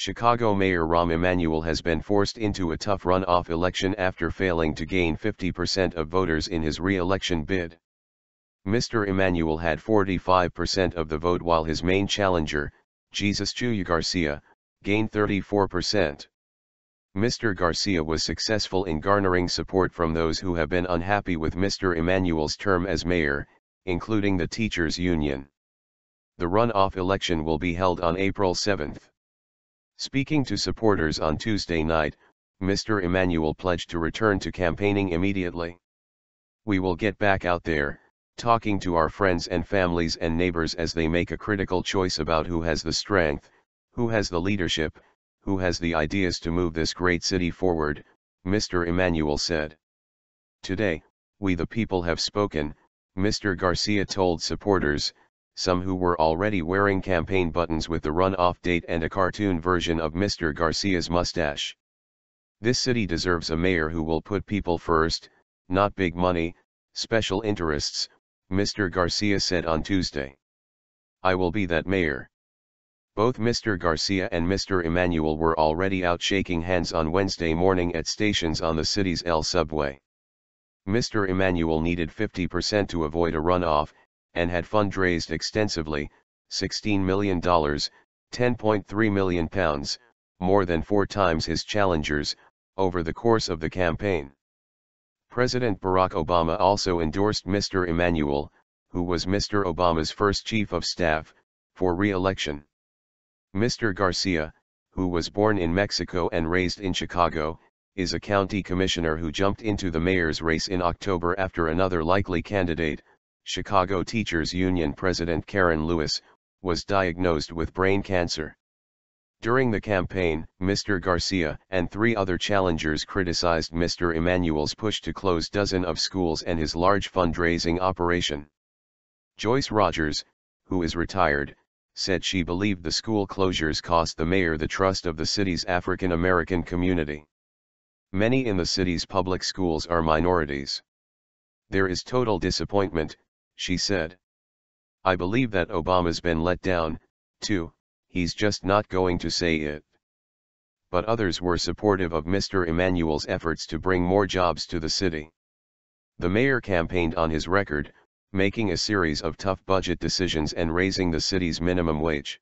Chicago Mayor Rahm Emanuel has been forced into a tough runoff election after failing to gain 50% of voters in his re-election bid. Mr. Emanuel had 45% of the vote while his main challenger, Chuy Garcia, gained 34%. Mr. Garcia was successful in garnering support from those who have been unhappy with Mr. Emanuel's term as mayor, including the teachers' union. The runoff election will be held on April 7. Speaking to supporters on Tuesday night, Mr. Emanuel pledged to return to campaigning immediately. "We will get back out there, talking to our friends and families and neighbors as they make a critical choice about who has the strength, who has the leadership, who has the ideas to move this great city forward," Mr. Emanuel said. "Today, we the people have spoken," Mr. Garcia told supporters, some who were already wearing campaign buttons with the runoff date and a cartoon version of Mr. Garcia's mustache. "This city deserves a mayor who will put people first, not big money, special interests," Mr. Garcia said on Tuesday. "I will be that mayor." Both Mr. Garcia and Mr. Emanuel were already out shaking hands on Wednesday morning at stations on the city's L subway. Mr. Emanuel needed 50% to avoid a runoff, and had fundraised extensively, $16 million, £10.3 million, more than 4 times his challengers, over the course of the campaign. President Barack Obama also endorsed Mr. Emanuel, who was Mr. Obama's first chief of staff, for re-election. Mr. Garcia, who was born in Mexico and raised in Chicago, is a county commissioner who jumped into the mayor's race in October after another likely candidate, Chicago Teachers Union President Karen Lewis, was diagnosed with brain cancer. During the campaign, Mr. Garcia and 3 other challengers criticized Mr. Emanuel's push to close dozens of schools and his large fundraising operation. Joyce Rogers, who is retired, said she believed the school closures cost the mayor the trust of the city's African American community. "Many in the city's public schools are minorities. There is total disappointment," she said. "I believe that Obama's been let down, too, he's just not going to say it." But others were supportive of Mr. Emanuel's efforts to bring more jobs to the city. The mayor campaigned on his record, making a series of tough budget decisions and raising the city's minimum wage.